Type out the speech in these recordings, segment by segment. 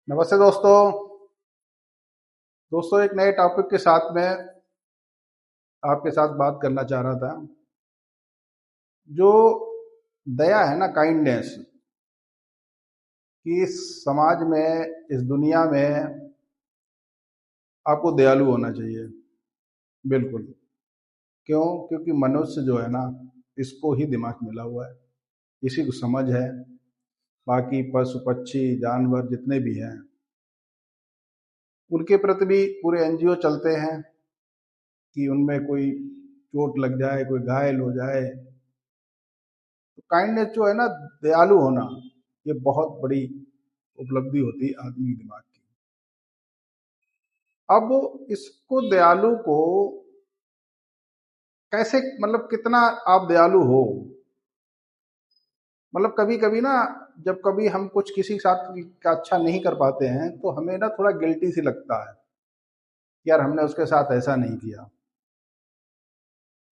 नमस्ते दोस्तों। एक नए टॉपिक के साथ में आपके साथ बात करना चाह रहा था। जो दया है ना, काइंडनेस, कि इस समाज में, इस दुनिया में आपको दयालु होना चाहिए। बिल्कुल। क्यों? क्योंकि मनुष्य जो है ना, इसको ही दिमाग मिला हुआ है, इसी को समझ है। बाकी पशु पक्षी जानवर जितने भी हैं, उनके प्रति भी पूरे एनजीओ चलते हैं कि उनमें कोई चोट लग जाए, कोई घायल हो जाए। तो काइंडनेस जो है ना, दयालु होना, ये बहुत बड़ी उपलब्धि होती है आदमी के दिमाग की। अब इसको, दयालु को कैसे, मतलब कितना आप दयालु हो। मतलब कभी कभी ना, जब कभी हम कुछ किसी के साथ का अच्छा नहीं कर पाते हैं तो हमें ना थोड़ा गिल्टी सी लगता है कि यार हमने उसके साथ ऐसा नहीं किया।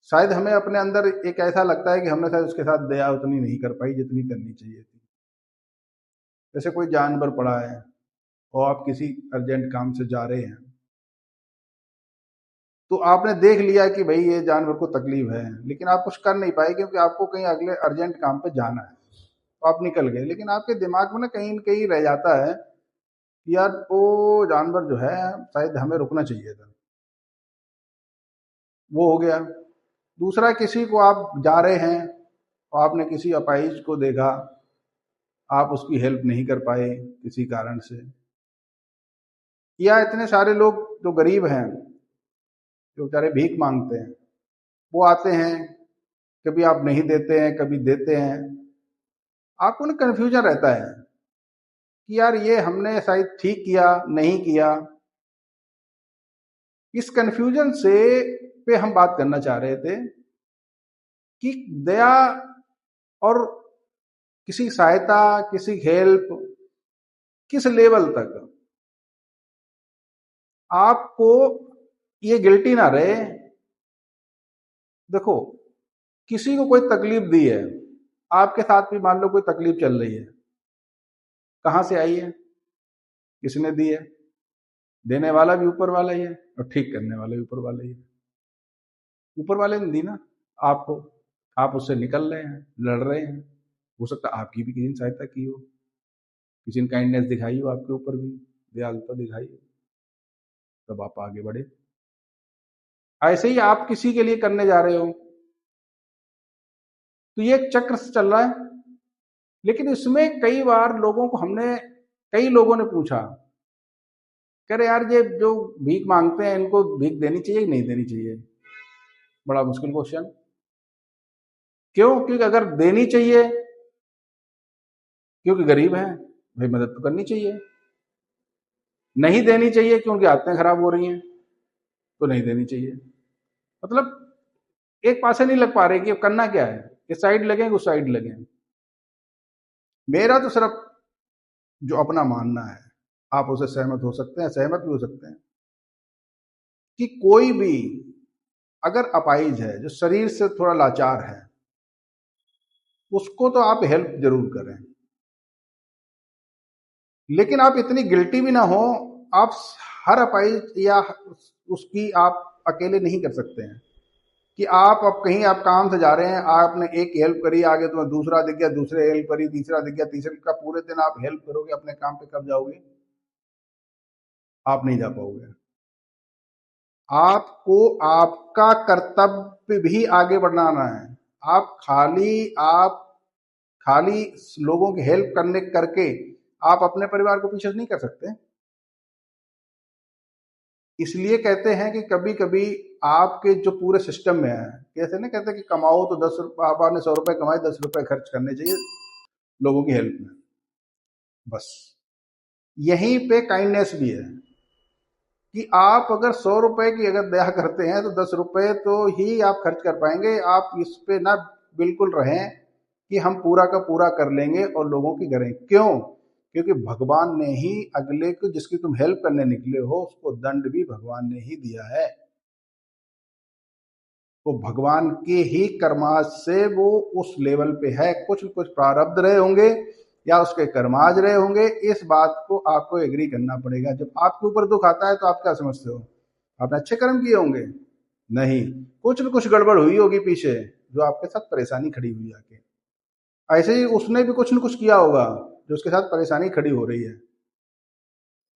शायद हमें अपने अंदर एक ऐसा लगता है कि हमने शायद उसके साथ दया उतनी नहीं कर पाई जितनी करनी चाहिए थी। जैसे कोई जानवर पड़ा है और आप किसी अर्जेंट काम से जा रहे हैं, तो आपने देख लिया कि भाई ये जानवर को तकलीफ है, लेकिन आप कुछ कर नहीं पाए क्योंकि आपको कहीं अगले अर्जेंट काम पे जाना है। तो आप निकल गए, लेकिन आपके दिमाग में ना कहीं न कहीं रह जाता है कि यार वो जानवर जो है, शायद हमें रुकना चाहिए था। वो हो गया। दूसरा, किसी को आप जा रहे हैं और आपने किसी अपाहिज को देखा, आप उसकी हेल्प नहीं कर पाए किसी कारण से। या इतने सारे लोग जो गरीब हैं, जो बेचारे भीख मांगते हैं, वो आते हैं, कभी आप नहीं देते हैं, कभी देते हैं। आपको ना कन्फ्यूजन रहता है कि यार ये हमने शायद ठीक किया, नहीं किया। इस कन्फ्यूजन से पे हम बात करना चाह रहे थे कि दया और किसी सहायता, किसी हेल्प, किस लेवल तक आपको ये गिल्टी ना रहे। देखो, किसी को कोई तकलीफ दी है, आपके साथ भी मान लो कोई तकलीफ चल रही है, कहाँ से आई है, किसने दी है? देने वाला भी ऊपर वाला ही है और ठीक करने वाला भी ऊपर वाला ही है। ऊपर वाले ने दी ना आपको, आप उससे निकल रहे हैं, लड़ रहे हैं। हो सकता है आपकी भी किसी ने सहायता की हो, किसी ने काइंडनेस दिखाई हो, आपके ऊपर भी दयालुता दिखाई हो, तब आप आगे बढ़े। ऐसे ही आप किसी के लिए करने जा रहे हो, तो ये एक चक्र से चल रहा है। लेकिन इसमें कई बार कई लोगों ने पूछा, कह रहे यार ये जो भीख मांगते हैं, इनको भीख देनी चाहिए कि नहीं देनी चाहिए? बड़ा मुश्किल क्वेश्चन। क्यों? क्योंकि अगर देनी चाहिए, क्योंकि गरीब हैं, भाई मदद तो करनी चाहिए। नहीं देनी चाहिए क्योंकि आदतें खराब हो रही हैं, तो नहीं देनी चाहिए। मतलब एक पासे नहीं लग पा रहे कि अब करना क्या है, इस साइड लगे उस साइड लगे। मेरा तो सिर्फ जो अपना मानना है, आप उसे सहमत हो सकते हैं, सहमत भी हो सकते हैं, कि कोई भी अगर अपाहिज है, जो शरीर से थोड़ा लाचार है, उसको तो आप हेल्प जरूर करें। लेकिन आप इतनी गिल्टी भी ना हो। आप हर अपाहिज या उसकी आप अकेले नहीं कर सकते हैं कि आप अब कहीं आप काम से जा रहे हैं, आपने एक हेल्प करी, आगे तुम्हें दूसरा दिख गया, दूसरे हेल्प करी, तीसरा दिख गया, तीसरे का, पूरे दिन आप हेल्प करोगे, अपने काम पे कब जाओगे? आप नहीं जा पाओगे। आपको आपका कर्तव्य भी आगे बढ़ाना है। आप खाली लोगों की हेल्प करके आप अपने परिवार को पीछे नहीं कर सकते। इसलिए कहते हैं कि कभी कभी आपके जो पूरे सिस्टम में है, कैसे ना कहते हैं कि कमाओ तो 10 रुपये, आपने 100 रुपए कमाए, 10 रुपए खर्च करने चाहिए लोगों की हेल्प में। बस यहीं पे काइंडनेस भी है कि आप अगर 100 रुपए की अगर दया करते हैं तो 10 रुपए तो ही आप खर्च कर पाएंगे। आप इस पे ना बिल्कुल रहें कि हम पूरा का पूरा कर लेंगे और लोगों की करें। क्यों? क्योंकि भगवान ने ही अगले को, जिसकी तुम हेल्प करने निकले हो, उसको दंड भी भगवान ने ही दिया है। वो भगवान के ही कर्माश से वो उस लेवल पे है। कुछ कुछ प्रारब्ध रहे होंगे, या उसके कर्माज रहे होंगे, इस बात को आपको एग्री करना पड़ेगा। जब आपके ऊपर दुख आता है तो आप क्या समझते हो, आपने अच्छे कर्म किए होंगे? नहीं, कुछ न कुछ गड़बड़ हुई होगी पीछे, जो आपके साथ परेशानी खड़ी हुई आके। ऐसे ही उसने भी कुछ न कुछ किया होगा जो उसके साथ परेशानी खड़ी हो रही है।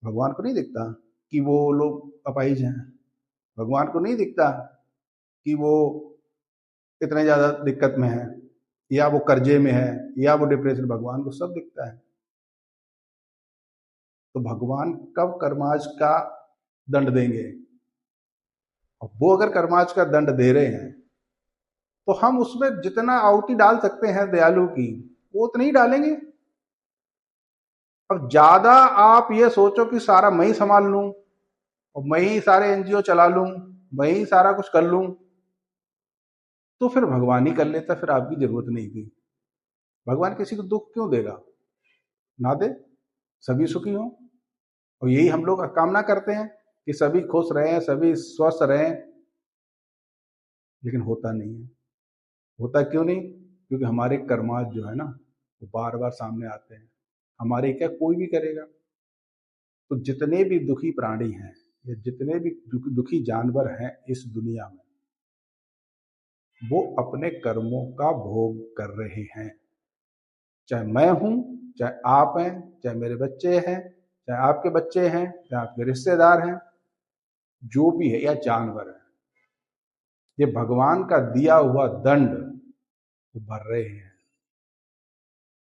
भगवान को नहीं दिखता कि वो लोग अपाहिज हैं? भगवान को नहीं दिखता कि वो इतने ज्यादा दिक्कत में है, या वो कर्जे में है, या वो डिप्रेशन? भगवान को सब दिखता है। तो भगवान कब कर्माज का दंड देंगे? और वो अगर कर्माज का दंड दे रहे हैं तो हम उसमें जितना आहुति डाल सकते हैं दयालु की, वो उतना ही डालेंगे। अब ज्यादा आप ये सोचो कि सारा मैं ही संभाल लूं और मैं ही सारे एनजीओ चला लूं, मैं ही सारा कुछ कर लूं, तो फिर भगवान ही कर लेता, फिर आपकी जरूरत नहीं थी। भगवान किसी को दुख क्यों देगा? ना दे, सभी सुखी हों। और यही हम लोग कामना करते हैं कि सभी खुश रहें, सभी स्वस्थ रहें, लेकिन होता नहीं है। होता क्यों नहीं? क्योंकि हमारे कर्माज जो है ना, वो बार बार सामने आते हैं। हमारे क्या कोई भी करेगा? तो जितने भी दुखी प्राणी हैं या जितने भी दुखी जानवर हैं इस दुनिया में, वो अपने कर्मों का भोग कर रहे हैं। चाहे मैं हूं, चाहे आप हैं, चाहे मेरे बच्चे हैं, चाहे आपके बच्चे हैं, चाहे आपके रिश्तेदार हैं, जो भी है, या जानवर है, ये भगवान का दिया हुआ दंड वो भर रहे हैं।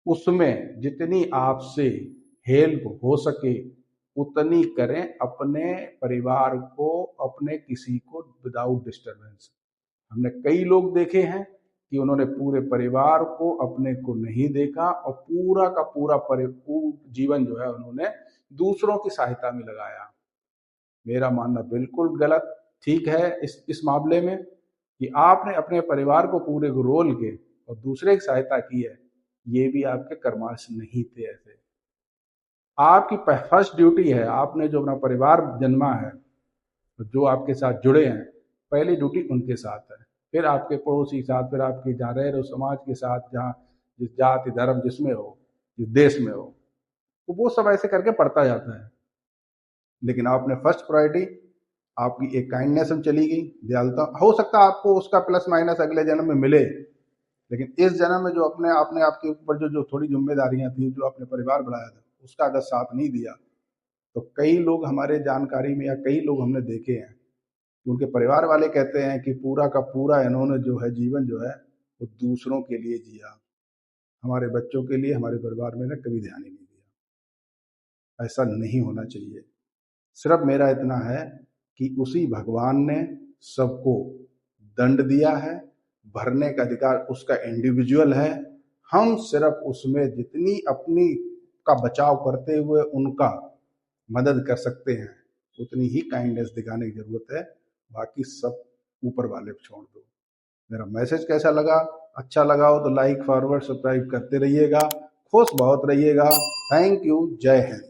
उसमें जितनी आपसे हेल्प हो सके उतनी करें, अपने परिवार को, अपने किसी को विदाउट डिस्टरबेंस। हमने कई लोग देखे हैं कि उन्होंने पूरे परिवार को, अपने को नहीं देखा और पूरा का पूरा जीवन जो है उन्होंने दूसरों की सहायता में लगाया। मेरा मानना बिल्कुल गलत ठीक है इस मामले में कि आपने अपने परिवार को पूरे को रोल के और दूसरे की सहायता की है, ये भी आपके कर्माश नहीं थे। ऐसे आपकी फर्स्ट ड्यूटी है, आपने जो अपना परिवार जन्मा है, जो आपके साथ जुड़े हैं, पहली ड्यूटी उनके साथ है, फिर आपके पड़ोसी के साथ, फिर आपके जहाँ रह रहे हो समाज के साथ, जहाँ जिस जाति धर्म जिसमें हो, जिस देश में हो, तो वो सब ऐसे करके पड़ता जाता है। लेकिन आपने फर्स्ट प्रायोरिटी, आपकी एक काइंडनेस में चली गई, दयालुता। हो सकता है आपको उसका प्लस माइनस अगले जन्म में मिले, लेकिन इस जन्म में जो अपने आपने आपके ऊपर जो जो थोड़ी जिम्मेदारियां थी, जो आपने परिवार बढ़ाया था, उसका अगर साथ नहीं दिया, तो कई लोग हमारे जानकारी में, या कई लोग हमने देखे हैं कि उनके परिवार वाले कहते हैं कि पूरा का पूरा इन्होंने जो है जीवन जो है वो दूसरों के लिए जिया, हमारे बच्चों के लिए, हमारे परिवार में ने कभी ध्यान ही नहीं दिया। ऐसा नहीं होना चाहिए। सिर्फ मेरा इतना है कि उसी भगवान ने सबको दंड दिया है, भरने का अधिकार उसका इंडिविजुअल है। हम सिर्फ उसमें जितनी अपनी का बचाव करते हुए उनका मदद कर सकते हैं, उतनी ही काइंडनेस दिखाने की जरूरत है। बाकी सब ऊपर वाले को छोड़ दो। मेरा मैसेज कैसा लगा? अच्छा लगा हो तो लाइक, फॉरवर्ड, सब्सक्राइब करते रहिएगा। खुश बहुत रहिएगा। Thank you. जय हिंद।